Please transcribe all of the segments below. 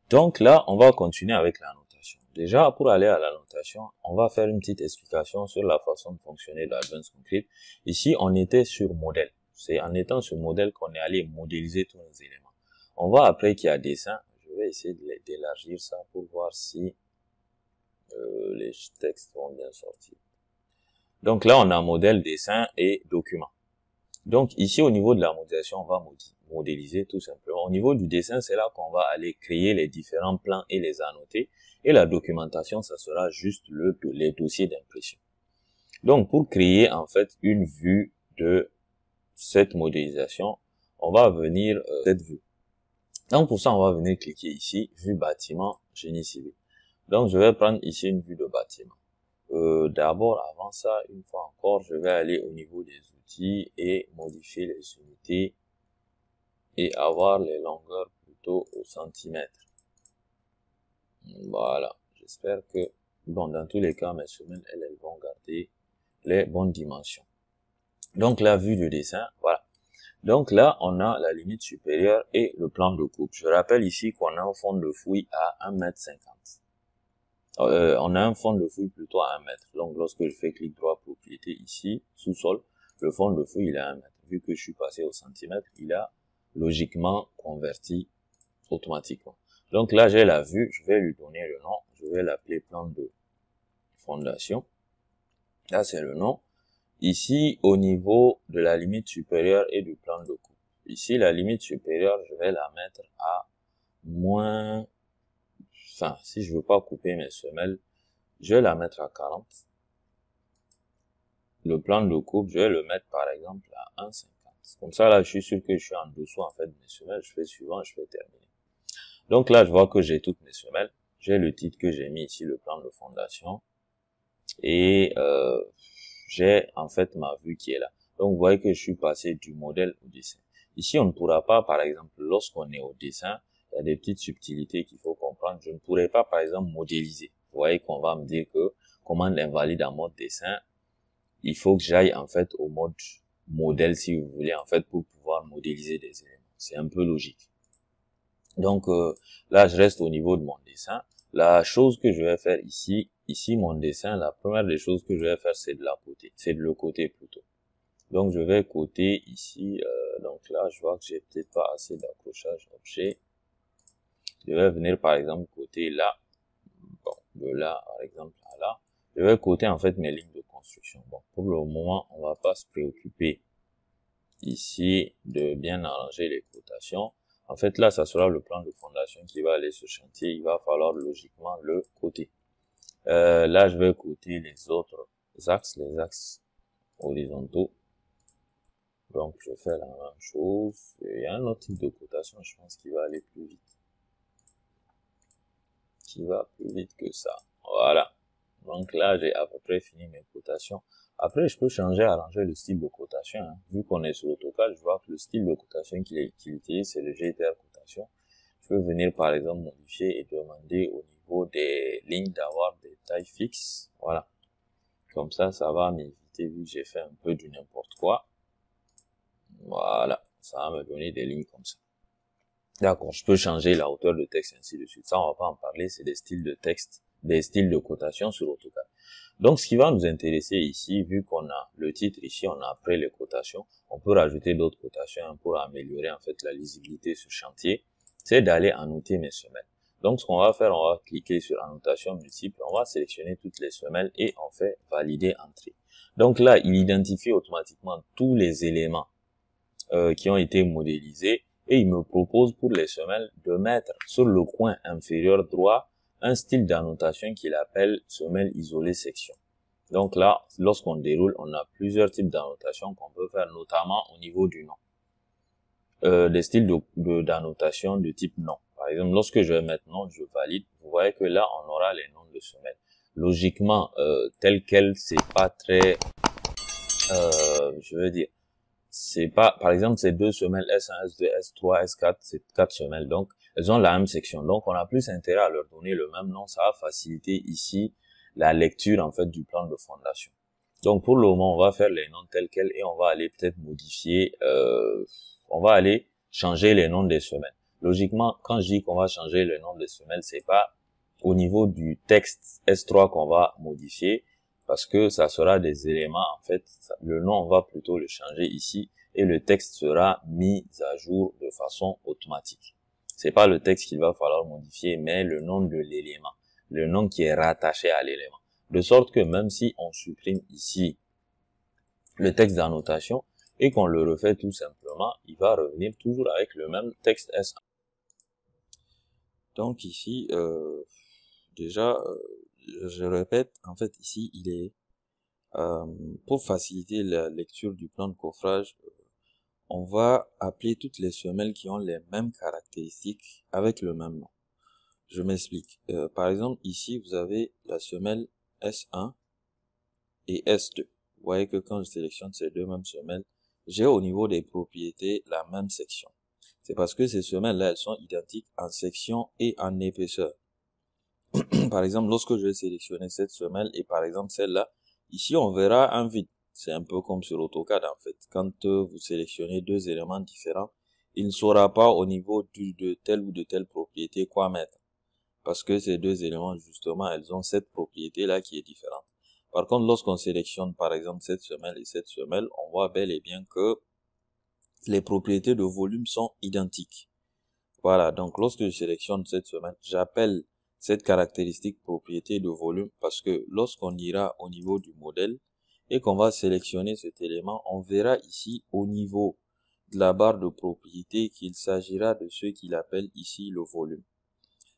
Donc là, on va continuer avec la notation. Déjà, pour aller à la notation, on va faire une petite explication sur la façon de fonctionner de Advanced Concrete. Ici, on était sur modèle. C'est en étant sur modèle qu'on est allé modéliser tous nos éléments. On va après qu'il y a dessin. Je vais essayer d'élargir ça pour voir si les textes vont bien sortir. Donc là, on a modèle, dessin et document. Donc ici, au niveau de la modélisation, on va modéliser tout simplement. Au niveau du dessin, c'est là qu'on va aller créer les différents plans et les annoter. Et la documentation, ça sera juste les dossiers d'impression. Donc pour créer en fait une vue de cette modélisation, on va venir cette vue. Donc pour ça, on va venir cliquer ici, vue bâtiment, génie civil. Donc je vais prendre ici une vue de bâtiment. D'abord, avant ça, une fois encore, je vais aller au niveau des outils et modifier les unités et avoir les longueurs plutôt au centimètre. Voilà. J'espère que, bon, dans tous les cas, mes semelles, elles vont garder les bonnes dimensions. Donc, la vue de dessin, voilà. Donc là, on a la limite supérieure et le plan de coupe. Je rappelle ici qu'on a un fond de fouille à 1,50 m. On a un fond de fouille plutôt à 1 mètre. Donc, lorsque je fais clic droit propriété ici, sous-sol, le fond de fouille, il est à 1 mètre. Vu que je suis passé au centimètre, il a logiquement converti automatiquement. Donc là, j'ai la vue, je vais lui donner le nom. Je vais l'appeler plan de fondation. Là, c'est le nom. Ici, au niveau de la limite supérieure et du plan de coupe. Ici, la limite supérieure, je vais la mettre à moins... Enfin, si je veux pas couper mes semelles, je vais la mettre à 40. Le plan de coupe, je vais le mettre par exemple à 1,50. Comme ça, là, je suis sûr que je suis en dessous en fait de mes semelles. Je fais suivant, je fais terminer. Donc là, je vois que j'ai toutes mes semelles. J'ai le titre que j'ai mis ici, le plan de fondation. Et j'ai en fait ma vue qui est là. Donc vous voyez que je suis passé du modèle au dessin. Ici, on ne pourra pas, par exemple, lorsqu'on est au dessin, il y a des petites subtilités qu'il faut comprendre. Je ne pourrais pas, par exemple, modéliser. Vous voyez qu'on va me dire que commande invalide en mode dessin. Il faut que j'aille en fait au mode modèle, si vous voulez, en fait, pour pouvoir modéliser des éléments. C'est un peu logique. Donc là, je reste au niveau de mon dessin. La chose que je vais faire ici, mon dessin, la première des choses que je vais faire, c'est de la côté. C'est de le côté plutôt. Donc je vais côté ici. Donc là, je vois que j'ai peut-être pas assez d'accrochage objet. Je vais venir par exemple côté là. Bon, de là par exemple à là. Je vais côté en fait mes lignes de construction. Bon, pour le moment, on va pas se préoccuper ici de bien arranger les cotations. En fait, là, ça sera le plan de fondation qui va aller sur chantier. Il va falloir logiquement le coter. Là, je vais coter les autres axes, les axes horizontaux. Donc, je fais la même chose. Il y a un autre type de cotation, je pense, qui va aller plus vite. Qui va plus vite que ça. Voilà. Donc là, j'ai à peu près fini mes cotations. Après, je peux changer, arranger le style de cotation. Hein. Vu qu'on est sur AutoCAD, je vois que le style de cotation qu'il utilise, c'est le GTR cotation. Je peux venir, par exemple, modifier et demander au niveau des lignes d'avoir des tailles fixes. Voilà. Comme ça, ça va m'éviter, vu que j'ai fait un peu du n'importe quoi. Voilà. Ça va me donner des lignes comme ça. D'accord. Je peux changer la hauteur de texte, ainsi de suite. Ça, on va pas en parler. C'est des styles de texte, des styles de cotation sur AutoCAD. Donc, ce qui va nous intéresser ici, vu qu'on a le titre ici, on a après les cotations, on peut rajouter d'autres cotations pour améliorer en fait la lisibilité sur chantier, c'est d'aller annoter mes semelles. Donc, ce qu'on va faire, on va cliquer sur annotation multiple, on va sélectionner toutes les semelles et on fait valider entrée. Donc là, il identifie automatiquement tous les éléments qui ont été modélisés et il me propose pour les semelles de mettre sur le coin inférieur droit un style d'annotation qu'il appelle semelle isolée section. Donc là, lorsqu'on déroule, on a plusieurs types d'annotation qu'on peut faire, notamment au niveau du nom. Des styles d'annotation de type nom. Par exemple, lorsque je vais mettre nom, je valide. Vous voyez que là, on aura les noms de semelles. Logiquement, tel quel, c'est pas très, je veux dire, c'est pas, par exemple, ces deux semelles S1, S2, S3, S4, c'est 4 semelles. Donc, elles ont la même section. Donc, on a plus intérêt à leur donner le même nom. Ça va faciliter ici la lecture, en fait, du plan de fondation. Donc, pour le moment, on va faire les noms tels quels et on va aller peut-être modifier, on va aller changer les noms des semelles. Logiquement, quand je dis qu'on va changer le nom des semelles, c'est pas au niveau du texte S3 qu'on va modifier, parce que ça sera des éléments, en fait, le nom, on va plutôt le changer ici, et le texte sera mis à jour de façon automatique. C'est pas le texte qu'il va falloir modifier, mais le nom de l'élément, le nom qui est rattaché à l'élément. De sorte que même si on supprime ici le texte d'annotation et qu'on le refait tout simplement, il va revenir toujours avec le même texte S1. Donc ici, déjà, je répète, en fait ici, il est pour faciliter la lecture du plan de coffrage, on va appeler toutes les semelles qui ont les mêmes caractéristiques avec le même nom. Je m'explique. Par exemple, ici, vous avez la semelle S1 et S2. Vous voyez que quand je sélectionne ces deux mêmes semelles, j'ai au niveau des propriétés la même section. C'est parce que ces semelles-là, elles sont identiques en section et en épaisseur. Par exemple, lorsque je vais sélectionner cette semelle et par exemple celle-là, ici on verra un vide. C'est un peu comme sur AutoCAD en fait. Quand vous sélectionnez deux éléments différents, il ne saura pas au niveau de telle ou de telle propriété quoi mettre. Parce que ces deux éléments, justement, elles ont cette propriété-là qui est différente. Par contre, lorsqu'on sélectionne par exemple cette semelle et cette semelle, on voit bel et bien que les propriétés de volume sont identiques. Voilà, donc lorsque je sélectionne cette semelle, j'appelle cette caractéristique propriété de volume parce que lorsqu'on ira au niveau du modèle et qu'on va sélectionner cet élément, on verra ici au niveau de la barre de propriété qu'il s'agira de ce qu'il appelle ici le volume.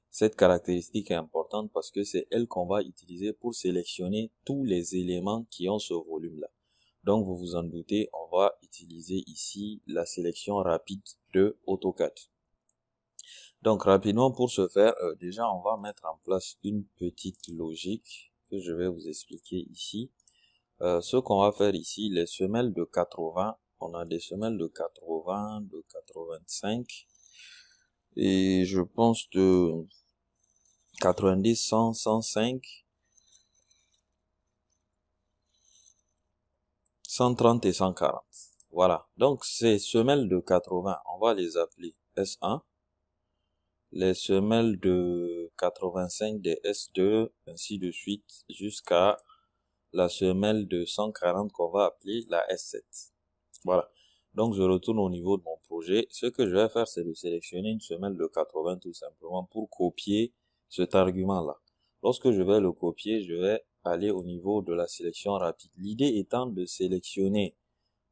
Cette caractéristique est importante parce que c'est elle qu'on va utiliser pour sélectionner tous les éléments qui ont ce volume-là. Donc, vous vous en doutez, on va utiliser ici la sélection rapide de AutoCAD. Donc, rapidement, pour ce faire, déjà, on va mettre en place une petite logique que je vais vous expliquer ici. Ce qu'on va faire ici, les semelles de 80, on a des semelles de 80, de 85, et je pense de 90, 100, 105, 130 et 140. Voilà. Donc, ces semelles de 80, on va les appeler S1. Les semelles de 85 des S2, ainsi de suite, jusqu'à la semelle de 140 qu'on va appeler la S7. Voilà. Donc, je retourne au niveau de mon projet. Ce que je vais faire, c'est de sélectionner une semelle de 80 tout simplement pour copier cet argument-là. Lorsque je vais le copier, je vais aller au niveau de la sélection rapide. L'idée étant de sélectionner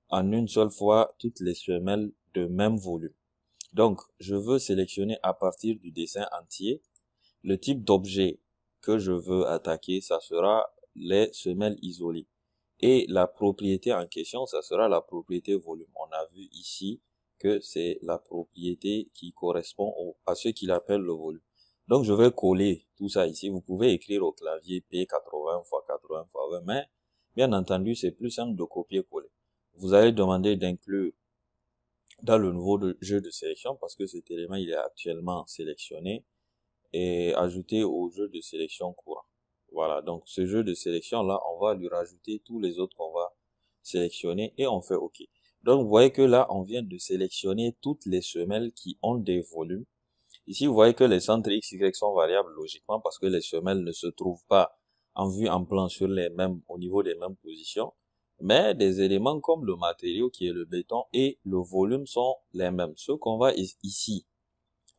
en une seule fois toutes les semelles de même volume. Donc, je veux sélectionner à partir du dessin entier le type d'objet que je veux attaquer, ça sera les semelles isolées. Et la propriété en question, ça sera la propriété volume. On a vu ici que c'est la propriété qui correspond à ce qu'il appelle le volume. Donc, je vais coller tout ça ici. Vous pouvez écrire au clavier P80 x 80 x 20, mais bien entendu, c'est plus simple de copier-coller. Vous allez demander d'inclure dans le nouveau jeu de sélection parce que cet élément, il est actuellement sélectionné et ajouter au jeu de sélection courant. Voilà, donc ce jeu de sélection là, on va lui rajouter tous les autres qu'on va sélectionner et on fait OK. Donc vous voyez que là, on vient de sélectionner toutes les semelles qui ont des volumes. Ici, vous voyez que les centres X, Y sont variables logiquement parce que les semelles ne se trouvent pas en vue en plan sur les mêmes, au niveau des mêmes positions. Mais des éléments comme le matériau qui est le béton et le volume sont les mêmes. Ce qu'on va ici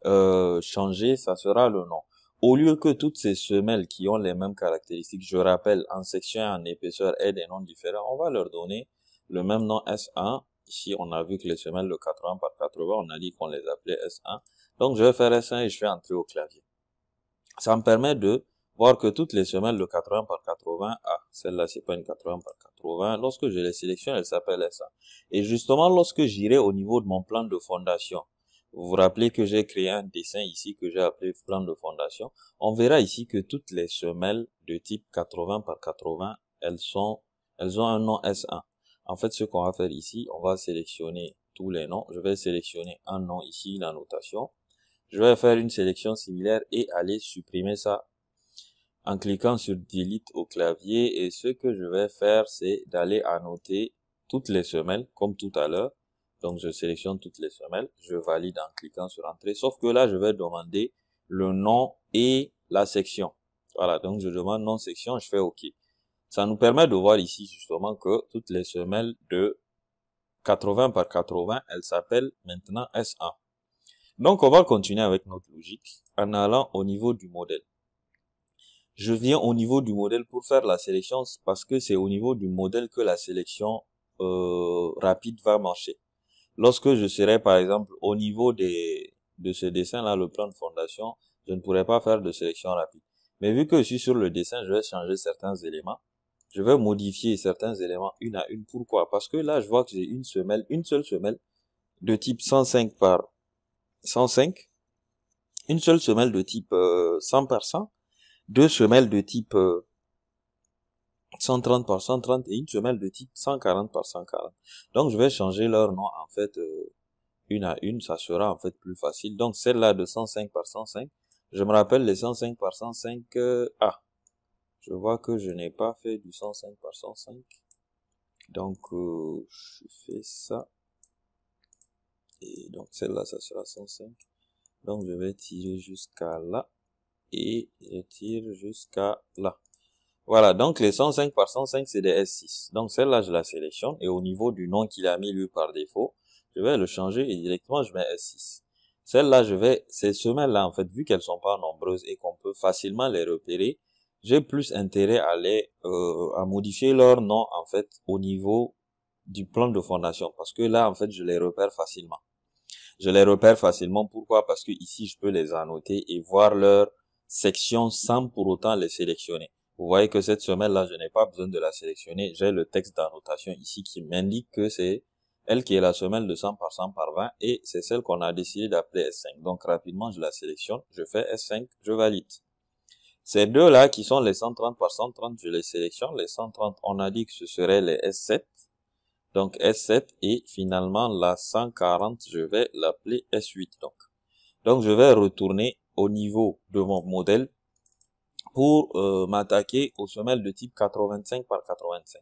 changer, ça sera le nom. Au lieu que toutes ces semelles qui ont les mêmes caractéristiques, je rappelle, en section et en épaisseur aient des noms différents, on va leur donner le même nom S1. Ici, on a vu que les semelles de 80 par 80, on a dit qu'on les appelait S1. Donc, je vais faire S1 et je vais entrer au clavier. Ça me permet de voir que toutes les semelles de 80 par 80, celle-là, c'est pas une 80 par 80. Lorsque je les sélectionne, elle s'appelle S1. Et justement, lorsque j'irai au niveau de mon plan de fondation, vous vous rappelez que j'ai créé un dessin ici que j'ai appelé plan de fondation. On verra ici que toutes les semelles de type 80 par 80, elles ont un nom S1. En fait, ce qu'on va faire ici, on va sélectionner tous les noms. Je vais sélectionner un nom ici, la notation. Je vais faire une sélection similaire et aller supprimer ça en cliquant sur Delete au clavier. Et ce que je vais faire, c'est d'aller annoter toutes les semelles, comme tout à l'heure. Donc, je sélectionne toutes les semelles, je valide en cliquant sur Entrée. Sauf que là, je vais demander le nom et la section. Voilà, donc je demande nom section, je fais OK. Ça nous permet de voir ici justement que toutes les semelles de 80 par 80, elles s'appellent maintenant S1. Donc, on va continuer avec notre logique en allant au niveau du modèle. Je viens au niveau du modèle pour faire la sélection parce que c'est au niveau du modèle que la sélection rapide va marcher. Lorsque je serai par exemple au niveau de ce dessin-là, le plan de fondation, je ne pourrai pas faire de sélection rapide. Mais vu que je suis sur le dessin, je vais changer certains éléments. Je vais modifier certains éléments une à une. Pourquoi? Parce que là, je vois que j'ai une seule semelle de type 105 par 105, une seule semelle de type 100 par 100, deux semelles de type 130 par 130 et une semelle de type 140 par 140. Donc, je vais changer leur nom, en fait, une à une, ça sera en fait plus facile. Donc, celle-là de 105 par 105, je me rappelle les 105 par 105, je vois que je n'ai pas fait du 105 par 105. Donc, je fais ça. Et donc, celle-là, ça sera 105. Donc, je vais tirer jusqu'à là. Et je tire jusqu'à là. Voilà, donc les 105 par 105, c'est des S6. Donc celle-là, je la sélectionne et au niveau du nom qu'il a mis lui par défaut, je vais le changer et directement je mets S6. Celle-là, ces semelles-là, en fait, vu qu'elles sont pas nombreuses et qu'on peut facilement les repérer, j'ai plus intérêt à modifier leur nom, en fait, au niveau du plan de fondation. Parce que là, en fait, je les repère facilement. Je les repère facilement. Pourquoi? Parce que ici, je peux les annoter et voir leur section sans pour autant les sélectionner. Vous voyez que cette semelle-là, je n'ai pas besoin de la sélectionner. J'ai le texte d'annotation ici qui m'indique que c'est elle qui est la semelle de 100 par 100 par 20 et c'est celle qu'on a décidé d'appeler S5. Donc rapidement, je la sélectionne, je fais S5, je valide. Ces deux-là qui sont les 130 par 130, je les sélectionne. Les 130, on a dit que ce seraient les S7. Donc S7 et finalement la 140, je vais l'appeler S8. Donc je vais retourner au niveau de mon modèle pour m'attaquer aux semelles de type 85 par 85.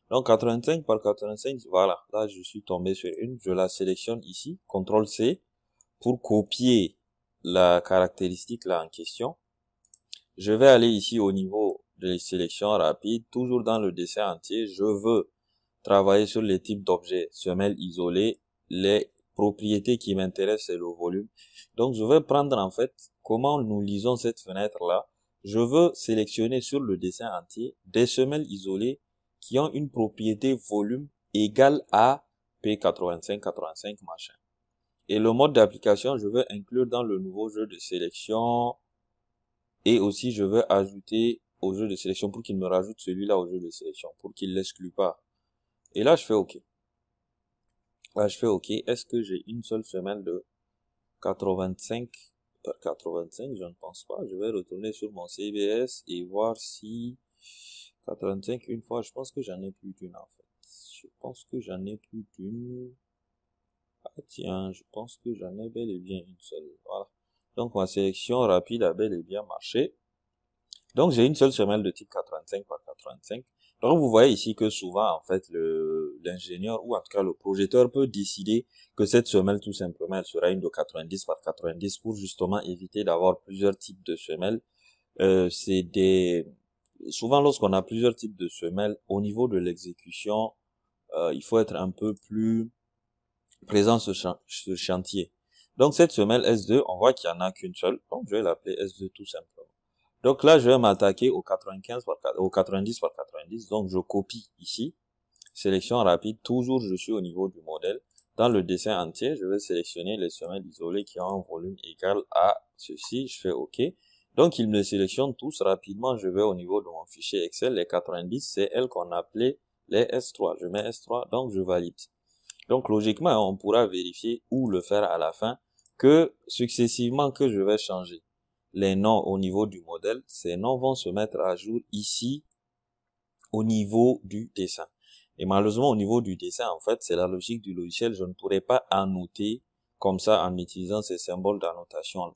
Donc 85 par 85, voilà, là je suis tombé sur une, je la sélectionne ici, CTRL-C, pour copier la caractéristique là en question. Je vais aller ici au niveau des sélections rapides, toujours dans le dessin entier, je veux travailler sur les types d'objets, semelles isolées, les propriétés qui m'intéressent, c'est le volume. Donc je vais prendre en fait, comment nous lisons cette fenêtre là. Je veux sélectionner sur le dessin entier des semelles isolées qui ont une propriété volume égale à P85, 85, machin. Et le mode d'application, je veux inclure dans le nouveau jeu de sélection et aussi je veux ajouter au jeu de sélection pour qu'il me rajoute celui-là au jeu de sélection, pour qu'il l'exclue pas. Et là, je fais OK. Là, je fais OK. Est-ce que j'ai une seule semelle de 85 par 85? Je ne pense pas. Je vais retourner sur mon CBS et voir si 85 une fois. Je pense que j'en ai plus d'une en fait. Je pense que j'en ai plus d'une. Ah tiens, je pense que j'en ai bel et bien une seule. Voilà. Donc ma sélection rapide a bel et bien marché. Donc j'ai une seule semelle de type 85 par 85. Donc vous voyez ici que souvent en fait l'ingénieur ou en tout cas le projecteur peut décider que cette semelle tout simplement elle sera une de 90 par 90 pour justement éviter d'avoir plusieurs types de semelles. Souvent lorsqu'on a plusieurs types de semelles au niveau de l'exécution, il faut être un peu plus présent sur ce chantier. Donc cette semelle S2, on voit qu'il y en a qu'une seule. Donc je vais l'appeler S2 tout simplement. Donc là, je vais m'attaquer au 90 par 90. Donc, je copie ici. Sélection rapide. Toujours, je suis au niveau du modèle. Dans le dessin entier, je vais sélectionner les semelles isolées qui ont un volume égal à ceci. Je fais OK. Donc, il me sélectionne tous rapidement. Je vais au niveau de mon fichier Excel. Les 90, c'est elles qu'on appelait les S3. Je mets S3, donc je valide. Donc, logiquement, on pourra vérifier ou le faire à la fin que successivement que je vais changer les noms au niveau du modèle, ces noms vont se mettre à jour ici au niveau du dessin. Et malheureusement, au niveau du dessin, en fait, c'est la logique du logiciel. Je ne pourrais pas annoter comme ça en utilisant ces symboles d'annotation là.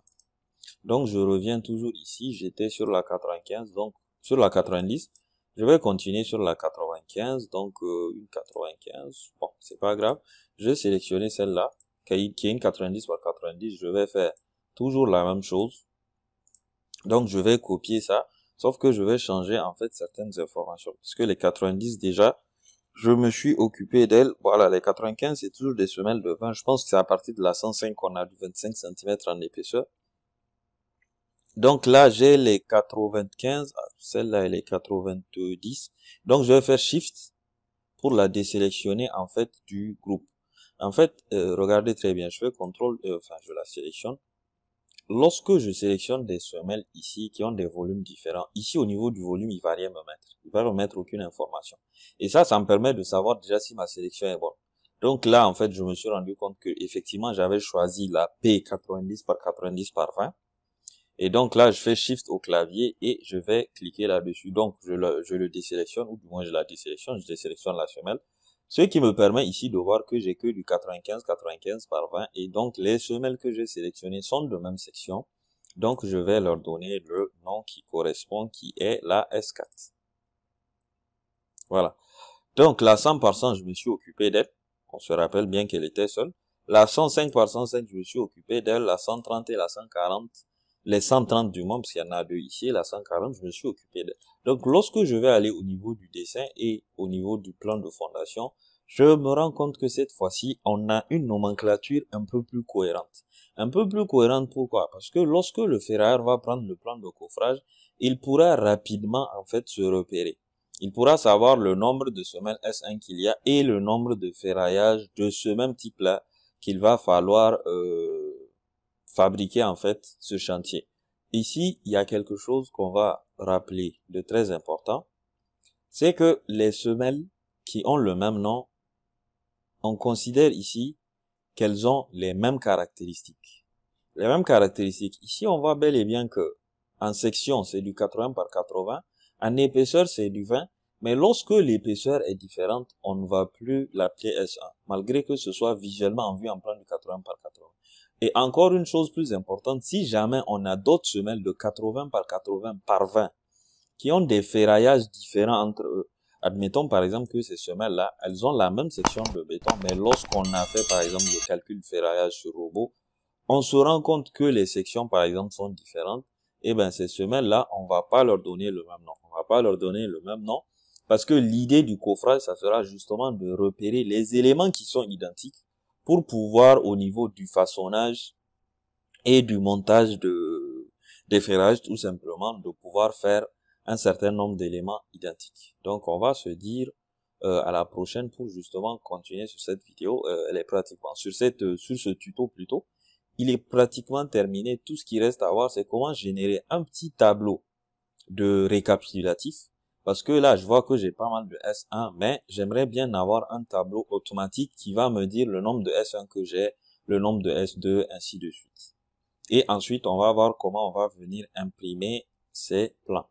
Donc, je reviens toujours ici. J'étais sur la 95, donc sur la 90. Je vais continuer sur la 95, donc une 95. Bon, c'est pas grave. je vais sélectionner celle-là, qui est une 90 par 90, je vais faire toujours la même chose. Donc, je vais copier ça, sauf que je vais changer, en fait, certaines informations. Parce que les 90, déjà, je me suis occupé d'elles. Voilà, les 95, c'est toujours des semelles de 20. Je pense que c'est à partir de la 105 qu'on a du 25 cm en épaisseur. Donc là, j'ai les 95. Celle-là, elle est 90. Donc, je vais faire Shift pour la désélectionner, en fait, du groupe. En fait, regardez très bien. Je fais CTRL, enfin, je la sélectionne. Lorsque je sélectionne des semelles ici qui ont des volumes différents, ici au niveau du volume, il va rien me mettre. Il va me mettre aucune information. Et ça me permet de savoir déjà si ma sélection est bonne. Donc là, en fait, je me suis rendu compte que effectivement, j'avais choisi la P90 par 90 par 20. Et donc là, je fais Shift au clavier et je vais cliquer là-dessus. Donc, je le désélectionne, ou du moins je la désélectionne, je désélectionne la semelle. Ce qui me permet ici de voir que j'ai que du 95 par 20. Et donc, les semelles que j'ai sélectionnées sont de même section. Donc, je vais leur donner le nom qui correspond, qui est la S4. Voilà. Donc, la 100 par 100, je me suis occupé d'elle. On se rappelle bien qu'elle était seule. La 105 par 105, je me suis occupé d'elle. La 130 et la 140, les 130 du moins, parce qu'il y en a deux ici, la 140, je me suis occupé d'elle. Donc, lorsque je vais aller au niveau du dessin et au niveau du plan de fondation, je me rends compte que cette fois-ci, on a une nomenclature un peu plus cohérente. Un peu plus cohérente, pourquoi? Parce que lorsque le ferrailleur va prendre le plan de coffrage, il pourra rapidement, en fait, se repérer. Il pourra savoir le nombre de semelles S1 qu'il y a et le nombre de ferraillages de ce même type-là qu'il va falloir fabriquer, en fait, ce chantier. Ici, il y a quelque chose qu'on va rappeler de très important. C'est que les semelles qui ont le même nom, on considère ici qu'elles ont les mêmes caractéristiques. Les mêmes caractéristiques. Ici, on voit bel et bien que en section, c'est du 80 par 80. En épaisseur, c'est du 20. Mais lorsque l'épaisseur est différente, on ne va plus l'appeler S1, malgré que ce soit visuellement vu en plan du 80 par 80. Et encore une chose plus importante, si jamais on a d'autres semelles de 80 par 80 par 20 qui ont des ferraillages différents entre eux, admettons par exemple que ces semelles-là, elles ont la même section de béton, mais lorsqu'on a fait par exemple le calcul de ferraillage sur robot, on se rend compte que les sections par exemple sont différentes. Et ben ces semelles-là, on va pas leur donner le même nom. On va pas leur donner le même nom parce que l'idée du coffrage, ça sera justement de repérer les éléments qui sont identiques pour pouvoir au niveau du façonnage et du montage des ferrages tout simplement de pouvoir faire un certain nombre d'éléments identiques. Donc on va se dire à la prochaine pour justement continuer sur cette vidéo. Elle est pratiquement sur ce tuto plutôt. Il est pratiquement terminé. Tout ce qui reste à voir, c'est comment générer un petit tableau de récapitulatif. Parce que là, je vois que j'ai pas mal de S1, mais j'aimerais bien avoir un tableau automatique qui va me dire le nombre de S1 que j'ai, le nombre de S2, ainsi de suite. Et ensuite, on va voir comment on va venir imprimer ces plans.